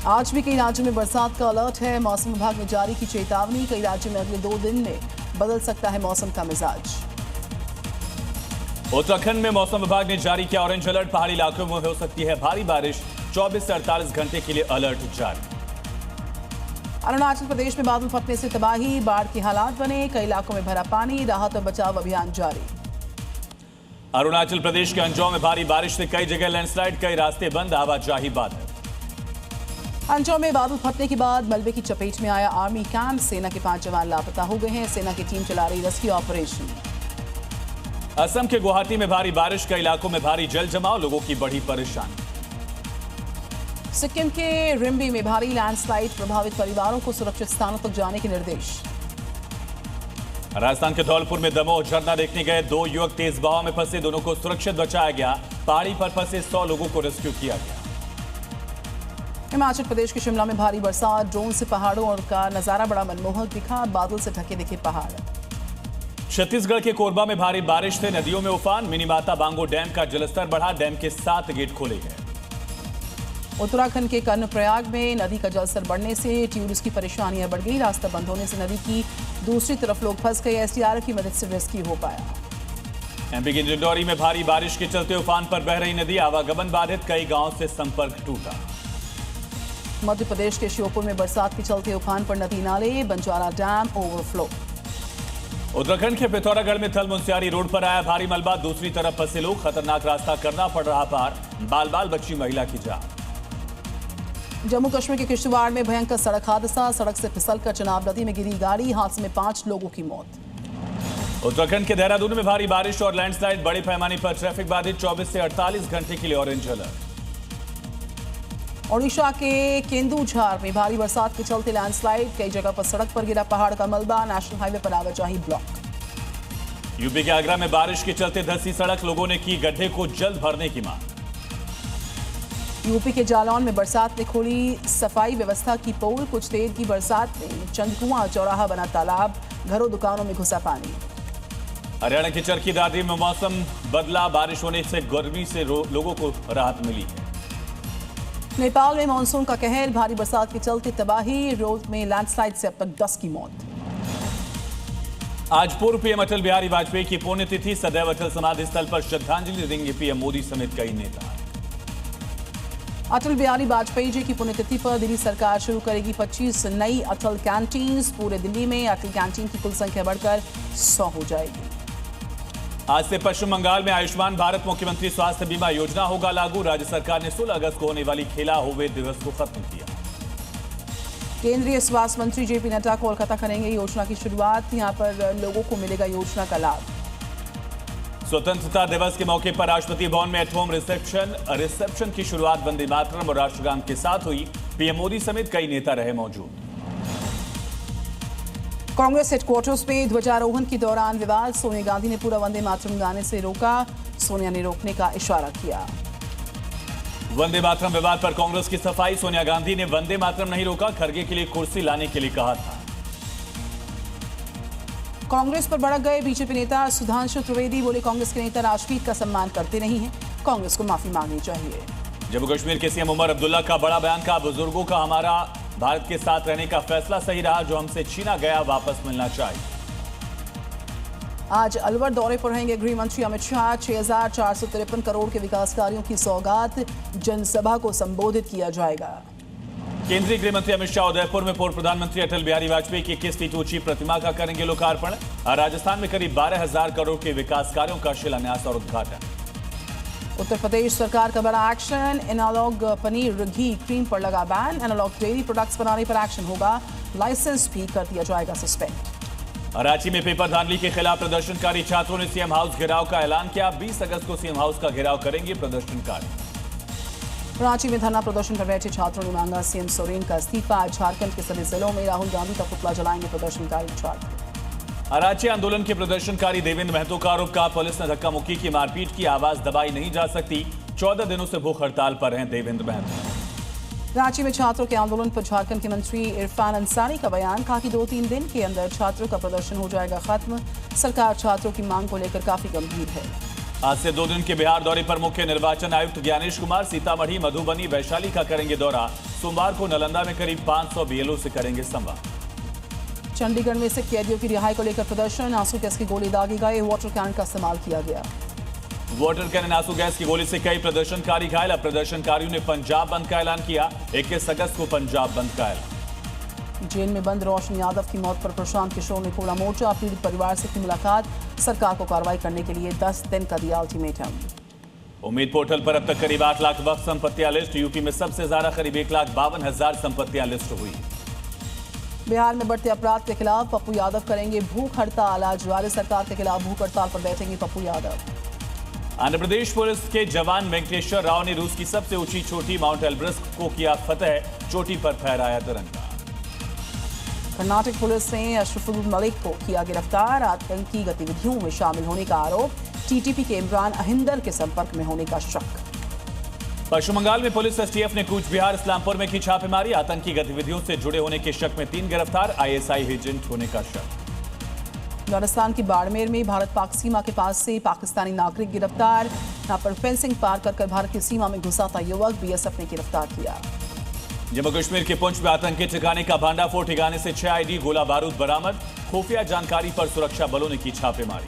आज भी कई राज्यों में बरसात का अलर्ट है। मौसम विभाग ने जारी की चेतावनी। कई राज्यों में अगले 2 दिन में बदल सकता है मौसम का मिजाज। उत्तराखंड में मौसम विभाग ने जारी किया ऑरेंज अलर्ट। पहाड़ी इलाकों में हो सकती है भारी बारिश। 24 से 48 घंटे के लिए अलर्ट जारी। अरुणाचल प्रदेश में बादल फटने से तबाही, बाढ़ के हालात बने। कई इलाकों में भरा पानी, राहत और बचाव अभियान जारी। अरुणाचल प्रदेश के अंजौ में भारी बारिश से कई जगह लैंडस्लाइड, कई रास्ते बंद, आवाजाही बाधित। अंजौ में बादल फटने के बाद मलबे की चपेट में आया आर्मी कैंप। सेना के 5 जवान लापता हो गए हैं। सेना की टीम चला रही रेस्क्यू ऑपरेशन। असम के गुवाहाटी में भारी बारिश, कई इलाकों में भारी जल जमाव, लोगों की बढ़ी परेशानी। सिक्किम के रिम्बी में भारी लैंडस्लाइड, प्रभावित परिवारों को सुरक्षित स्थानों तक जाने के निर्देश। राजस्थान के धौलपुर में दमोह झरना देखने गए 2 युवक तेज बहाव में फंसे, दोनों को सुरक्षित बचाया गया। पहाड़ी पर फंसे 100 लोगों को रेस्क्यू किया गया। हिमाचल प्रदेश के शिमला में भारी बरसात, ड्रोन से पहाड़ों और का नजारा बड़ा मनमोहक दिखा। बादल से ढके दिखे पहाड़। छत्तीसगढ़ के कोरबा में भारी बारिश से नदियों में उफान। मिनी माता बांगो डैम का जलस्तर बढ़ा, डैम के 7 गेट खोले गए। उत्तराखंड के कर्णप्रयाग में नदी का जलस्तर बढ़ने से टूरिस्ट की परेशानियां बढ़ गई। रास्ता बंद होने से नदी की दूसरी तरफ लोग फंस गए। एसडीआरएफ की मदद से रेस्क्यू हो पाया। एमपी के डिंडौरी में भारी बारिश के चलते उफान पर बह रही नदी, आवागमन बाधित, कई गांवों से संपर्क टूटा। मध्य प्रदेश के श्योपुर में बरसात के चलते उफान पर नदी नाले, बंजारा डैम ओवरफ्लो। उत्तराखंड के पिथौरागढ़ में थल मुंसियारी रोड पर आया भारी मलबा, दूसरी तरफ फंसे लोग, खतरनाक रास्ता करना पड़ रहा पार। बाल बाल बच्ची महिला की जान। जम्मू कश्मीर के किश्तवाड़ में भयंकर सड़क हादसा, सड़क से फिसलकर चिनाब नदी में गिरी गाड़ी, हादसे में 5 लोगों की मौत। उत्तराखंड के देहरादून में भारी बारिश और लैंडस्लाइड, बड़े पैमाने पर ट्रैफिक बाधित। 24 से 48 घंटे के लिए ऑरेंज अलर्ट। ओडिशा के केंदुझार में भारी बरसात के चलते लैंडस्लाइड, कई जगह पर सड़क पर गिरा पहाड़ का मलबा, नेशनल हाईवे पर आवाजाही ब्लॉक। यूपी के आगरा में बारिश के चलते धंसी सड़क, लोगों ने की गड्ढे को जल्द भरने की मांग। यूपी के जालौन में बरसात ने खोली सफाई व्यवस्था की पोल, कुछ देर की बरसात में चंदकुआं चौराहा बना तालाब, घरों दुकानों में घुसा पानी। हरियाणा की चरखी दादरी में मौसम बदला, बारिश होने से गर्मी से लोगों को राहत मिली है। नेपाल में मानसून का कहर, भारी बरसात के चलते तबाही, रोड में लैंडस्लाइड से अब तक 10 की मौत। आज पूर्व पीएम अटल बिहारी वाजपेयी की पुण्यतिथि, सदैव अटल समाधि स्थल पर श्रद्धांजलि देंगे पीएम मोदी समेत कई नेता। अटल बिहारी वाजपेयी जी की पुण्यतिथि पर दिल्ली सरकार शुरू करेगी 25 नई अटल कैंटीन। पूरे दिल्ली में अटल कैंटीन की कुल संख्या बढ़कर 100 हो जाएगी। आज से पश्चिम बंगाल में आयुष्मान भारत मुख्यमंत्री स्वास्थ्य बीमा योजना होगा लागू। राज्य सरकार ने 16 अगस्त को होने वाली खेला हुए दिवस को खत्म किया। केंद्रीय स्वास्थ्य मंत्री जेपी नड्डा कोलकाता करेंगे योजना की शुरुआत। यहां पर लोगों को मिलेगा योजना का लाभ। स्वतंत्रता दिवस के मौके पर राष्ट्रपति भवन में एट होम रिसेप्शन की शुरुआत वंदे मातरम और राष्ट्रगान के साथ हुई। पीएम मोदी समेत कई नेता रहे मौजूद। कांग्रेस हेडक्वार्टर्स में ध्वजारोहण के दौरान विवाद, सोनिया गांधी ने पूरा वंदे मातरम गाने से रोका। सोनिया ने रोकने का इशारा किया। वंदे मातरम विवाद पर कांग्रेस की सफाई, सोनिया गांधी ने वंदे मातरम नहीं रोका, खड़गे के लिए कुर्सी लाने के लिए कहा था। कांग्रेस पर भड़क गए बीजेपी नेता सुधांशु त्रिवेदी, बोले कांग्रेस के नेता राजपीठ का सम्मान करते नहीं हैं, कांग्रेस को माफी मांगनी चाहिए। जम्मू कश्मीर के सीएम उमर अब्दुल्ला का बड़ा बयान, का बुजुर्गों का हमारा भारत के साथ रहने का फैसला सही रहा, जो हमसे छीना गया वापस मिलना चाहिए। आज अलवर दौरे पर रहेंगे गृह मंत्री अमित शाह। 6453 करोड़ के विकास कार्यों की सौगात, जनसभा को संबोधित किया जाएगा। केंद्रीय गृह मंत्री अमित शाह उदयपुर में पूर्व प्रधानमंत्री अटल बिहारी वाजपेयी की 21 फीट ऊंची प्रतिमा का करेंगे लोकार्पण। राजस्थान में करीब 12,000 करोड़ के विकास कार्यों का शिलान्यास और उद्घाटन। उत्तर प्रदेश सरकार का बड़ा एक्शन, एनालॉग पनीर घी क्रीम पर लगा बैन, एनालॉग डेयरी प्रोडक्ट्स बनाने पर एक्शन होगा, लाइसेंस भी कर दिया जाएगा सस्पेंड। रांची में पेपर धांधली के खिलाफ प्रदर्शनकारी छात्रों ने सीएम हाउस घेराव का ऐलान किया। 20 अगस्त को सीएम हाउस का घेराव करेंगे प्रदर्शनकारी। रांची में धरना प्रदर्शन कर बैठे छात्रों ने मांगा सीएम सोरेन का इस्तीफा। झारखंड के सभी जिलों में राहुल गांधी का पुतला जलाएंगे प्रदर्शनकारी छात्र। अराची आंदोलन के प्रदर्शनकारी देवेंद्र महतो का आरोप, का पुलिस ने धक्का मुक्की की, मारपीट की, आवाज दबाई नहीं जा सकती। 14 दिनों से भूख हड़ताल पर हैं देवेंद्र महतो। रांची में छात्रों के आंदोलन पर झारखंड के मंत्री इरफान अंसारी का बयान, कहा कि 2-3 दिन के अंदर छात्रों का प्रदर्शन हो जाएगा खत्म। सरकार छात्रों की मांग को लेकर काफी गंभीर है। आज से 2 दिन के बिहार दौरे पर मुख्य निर्वाचन आयुक्त ज्ञानेश कुमार सीतामढ़ी, मधुबनी, वैशाली का करेंगे दौरा। सोमवार को नालंदा में करीब 500 बीएलओ से करेंगे संवाद। चंडीगढ़ में से कैदियों की रिहाई को लेकर प्रदर्शन, आंसू गैस की गोली दागी गई, वाटर कैन का इस्तेमाल किया गया। वाटर कैनन, आंसू गैस की गोली से कई प्रदर्शनकारी घायल। प्रदर्शनकारियों ने पंजाब बंद का ऐलान किया। 21 अगस्त को पंजाब बंद का ऐलान। जेल में बंद रोशन यादव की मौत पर प्रशांत किशोर ने खोला मोर्चा। पीड़ित परिवार से की मुलाकात, सरकार को कार्रवाई करने के लिए 10 दिन का दिया अल्टीमेटम। उम्मीद पोर्टल पर अब तक करीब 8 लाख वक्फ संपत्तियां लिस्ट। यूपी में सबसे ज्यादा करीब 1,52,000 संपत्तियां लिस्ट हुई। बिहार में बढ़ते अपराध के खिलाफ पप्पू यादव करेंगे भूख हड़ताल। आज वाले सरकार के खिलाफ भूख हड़ताल पर बैठेंगे पप्पू यादव। आंध्र प्रदेश पुलिस के जवान वेंकटेश्वर राव ने रूस की सबसे ऊंची चोटी माउंट एल्ब्रस को किया फतेह। चोटी पर फहराया तिरंगा। कर्नाटक पुलिस ने अशरफुल मलिक को किया गिरफ्तार। आतंकी गतिविधियों में शामिल होने का आरोप, टीटीपी के इमरान अहिंदर के संपर्क में होने का शक। पश्चिम बंगाल में पुलिस एसटीएफ ने कूच बिहार इस्लामपुर में की छापेमारी। आतंकी गतिविधियों से जुड़े होने के शक में 3 गिरफ्तार। आईएसआई एजेंट होने का शक। राजस्थान की बाड़मेर में भारत पाक सीमा के पास से पाकिस्तानी नागरिक गिरफ्तार। यहां पर फेंसिंग पार कर भारत की सीमा में घुसा था युवक, बीएसएफ ने गिरफ्तार किया। जम्मू कश्मीर के पुंछ में आतंकी ठिकाने का भांडाफोड़, ठिकाने से 6 आईडी गोला बारूद बरामद। खुफिया जानकारी पर सुरक्षा बलों ने की छापेमारी।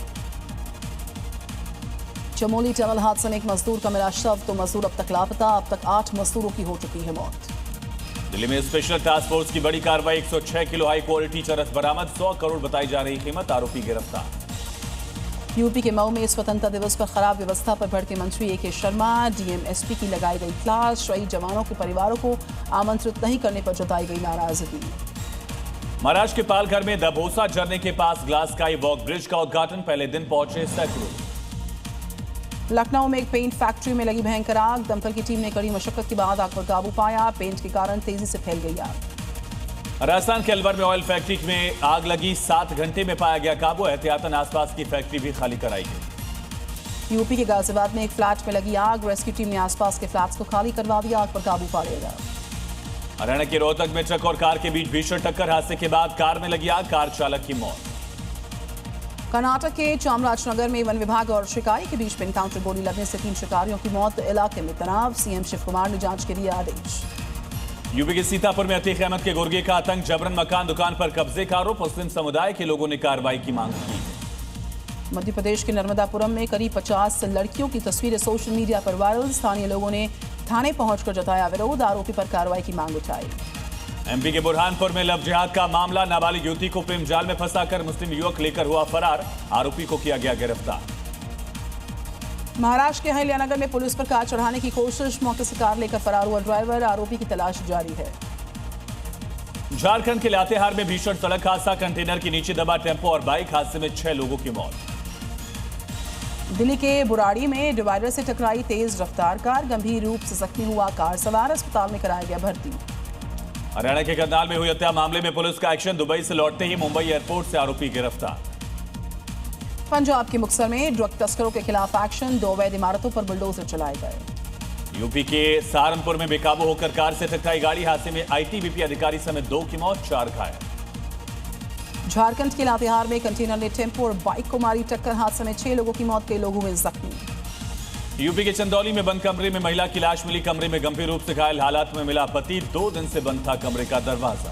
चमोली टनल हादसे में एक मजदूर का मिला शव, तो मजदूर अब तक लापता। अब तक 8 मजदूरों की हो चुकी है मौत। दिल्ली में स्पेशल टास्क फोर्स की बड़ी कार्रवाई, 106 किलो हाई क्वालिटी चरस बरामद। 100 करोड़ बताई जा रही कीमत, आरोपी गिरफ्तार। यूपी के मऊ में स्वतंत्रता दिवस पर खराब व्यवस्था पर भड़के मंत्री एके शर्मा। डीएमएसपी की लगाई गई क्लास, शहीद जवानों के परिवारों को आमंत्रित नहीं करने पर जताई गई नाराजगी। महाराष्ट्र के पालघर में दभोसा झरने के पास ग्लास स्काई वॉक ब्रिज का उद्घाटन, पहले दिन पहुंचे सैकड़ों। लखनऊ में एक पेंट फैक्ट्री में लगी भयंकर आग, दमकल की टीम ने कड़ी मशक्कत के बाद आग पर काबू पाया। पेंट के कारण तेजी से फैल गई आग। राजस्थान के अलवर में ऑयल फैक्ट्री में आग लगी, 7 घंटे में पाया गया काबू। एहतियातन आसपास की फैक्ट्री भी खाली कराई गई। यूपी के गाजियाबाद में एक फ्लैट में लगी आग, रेस्क्यू टीम ने आसपास के फ्लैट्स को खाली करवा दिया। आग पर काबू पा लिया गया। हरियाणा के रोहतक में ट्रक और कार के बीच भीषण टक्कर, हादसे के बाद कार में लगी आग, कार चालक की मौत। कर्नाटक के चामराजनगर में वन विभाग और शिकारी के बीच एनकाउंटर, गोली लगने से 3 शिकारियों की मौत। इलाके में तनाव, सीएम शिव कुमार ने जांच के दिए आदेश। यूपी के सीतापुर में अतीक अहमद के गुर्गे का आतंक, जबरन मकान दुकान पर कब्जे का आरोप। मुस्लिम समुदाय के लोगों ने कार्रवाई की मांग की। मध्य प्रदेश के नर्मदापुरम में करीब 50 लड़कियों की तस्वीरें सोशल मीडिया पर वायरल। स्थानीय लोगों ने थाने पहुंचकर जताया विरोध, आरोपी पर कार्रवाई की मांग उठाई। एमपी के बुरहानपुर में लव जिहाद का मामला, नाबालिग युवती को प्रेम जाल में फंसाकर मुस्लिम युवक लेकर हुआ फरार, आरोपी को किया गया गिरफ्तार। महाराष्ट्र के अहिल्यानगर में पुलिस पर कार चढ़ाने की कोशिश, मौके से कार लेकर फरार हुआ ड्राइवर, आरोपी की तलाश जारी है। झारखंड के लातेहार में भीषण सड़क हादसा, कंटेनर के नीचे दबा टेम्पो और बाइक, हादसे में 6 लोगों की मौत। दिल्ली के बुराड़ी में डिवाइडर से टकराई तेज रफ्तार कार, गंभीर रूप से जख्मी हुआ कार सवार, अस्पताल में कराया गया भर्ती। हरियाणा के करनाल में हुई हत्या मामले में पुलिस का एक्शन, दुबई से लौटते ही मुंबई एयरपोर्ट से आरोपी गिरफ्तार। पंजाब के मुक्तसर में ड्रग तस्करों के खिलाफ एक्शन, 2 अवैध इमारतों पर बुलडोजर चलाए गए। यूपी के सहारनपुर में बेकाबू होकर कार से टकराई गाड़ी, हादसे में आईटीबीपी अधिकारी समेत 2 की मौत, 4 घायल। झारखंड के लातेहार में कंटेनर ने टेम्पो और बाइक को मारी टक्कर, हादसे में 6 लोगों की मौत, कई लोग हुए जख्मी। यूपी के चंदौली में बंद कमरे में महिला की लाश मिली, कमरे में गंभीर रूप से घायल हालात में मिला पति, 2 दिन से बंद था कमरे का दरवाजा।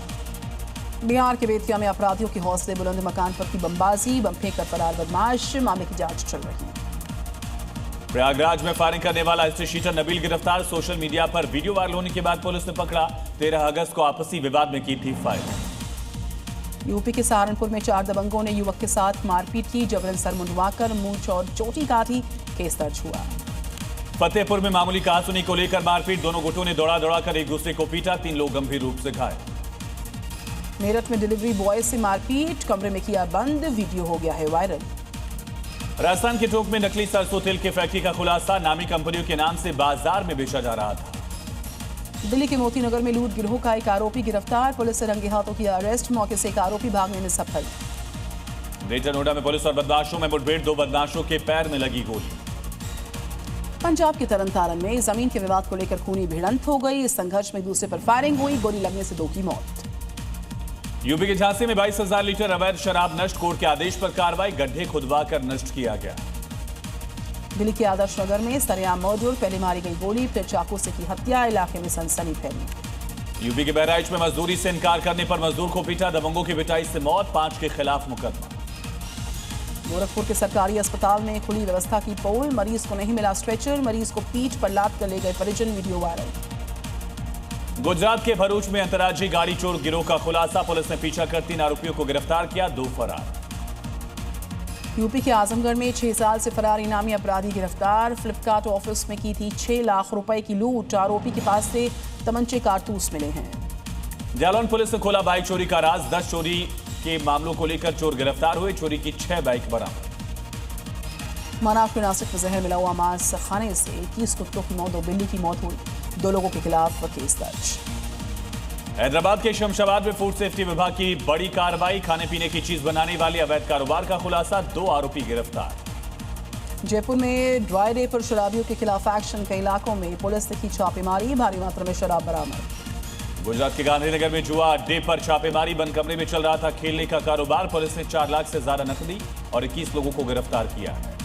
बिहार के बेतिया में अपराधियों के हौसले बुलंद, मकान पर की बमबाजी, बम फेंककर फरार बदमाश, मामले की जांच चल रही है। प्रयागराज में फायरिंग करने वाला हिस्ट्री शीटर नबील गिरफ्तार, सोशल मीडिया पर वीडियो वायरल होने के बाद पुलिस ने पकड़ा। 13 अगस्त को आपसी विवाद में की थी फायरिंग। यूपी के सहारनपुर में 4 दबंगों ने युवक के साथ मारपीट की, जबरन सर मुंडवाकर मूंछ और चोटी काटी, केस दर्ज हुआ। फतेहपुर में मामूली कहासुनी को लेकर मारपीट, दोनों गुटों ने दौड़ा कर एक दूसरे को पीटा, 3 लोग गंभीर रूप से घायल। मेरठ में डिलीवरी बॉय से मारपीट, कमरे में किया बंद, वीडियो हो गया है वायरल। राजस्थान के टोंक में नकली सरसों तेल की फैक्ट्री का खुलासा, नामी कंपनियों के नाम से बाजार में बेचा जा रहा था। दिल्ली के मोतीनगर में लूट गिरोह का एक आरोपी गिरफ्तार, पुलिस से रंगे हाथों किया अरेस्ट, मौके से एक आरोपी भागने में सफल। ग्रेटर नोएडा में पुलिस और बदमाशों में मुठभेड़, 2 बदमाशों के पैर में लगी गोली। पंजाब के तरनतारन में जमीन के विवाद को लेकर खूनी भिड़ंत हो गई, इस संघर्ष में दूसरे पर फायरिंग हुई, गोली लगने से 2 की मौत। यूपी के झांसी में 22,000 लीटर अवैध शराब नष्ट, कोर्ट के आदेश पर कार्रवाई, गड्ढे खुदवा कर नष्ट किया गया। दिल्ली के आदर्श नगर में सरेआम मर्डर, पहले मारी गई गोली फिर चाकू से की हत्या, इलाके में सनसनी फैली। यूपी के बहराइच में मजदूरी से इनकार करने पर मजदूर को पीटा, दबंगों की पिटाई से मौत, 5 के खिलाफ मुकदमा। गोरखपुर के सरकारी अस्पताल में खुली व्यवस्था की पोल, मरीज को नहीं मिला स्ट्रेचर, मरीज को पीठ पर लाद कर ले गए परिजन, वीडियो वायरल। गुजरात के भरूच में अंतर्राज्यीय गाड़ी चोर गिरोह का खुलासा, पुलिस ने पीछा कर 3 आरोपियों को गिरफ्तार किया, 2 फरार। यूपी के आजमगढ़ में 6 साल से फरार इनामी अपराधी गिरफ्तार, फ्लिपकार्ट ऑफिस में की थी 6 लाख रुपए की लूट, आरोपी के पास से तमंचे कारतूस मिले हैं। जालौन पुलिस ने खोला बाइक चोरी का राज, 10 चोरी के मामलों को लेकर चोर गिरफ्तार हुए, चोरी की 6 बाइक बरामद। महाराष्ट्र में नासिक में जहर मिला हुआ मांस खाने से 21 कुत्तों की मौत, 2 बिल्ली की मौत हुई, 2 लोगों के खिलाफ केस दर्ज। हैदराबाद के शमशाबाद में फूड सेफ्टी विभाग की बड़ी कार्रवाई, खाने पीने की चीज बनाने वाले अवैध कारोबार का खुलासा, 2 आरोपी गिरफ्तार। जयपुर में ड्राई डे पर शराबियों के खिलाफ एक्शन, कई इलाकों में पुलिस ने की छापेमारी, भारी मात्रा में शराब बरामद। गुजरात के गांधीनगर में जुआ अड्डे पर छापेमारी, बंद कमरे में चल रहा था खेलने का कारोबार, पुलिस ने 4 लाख से ज्यादा नकदी और 21 लोगों को गिरफ्तार किया है।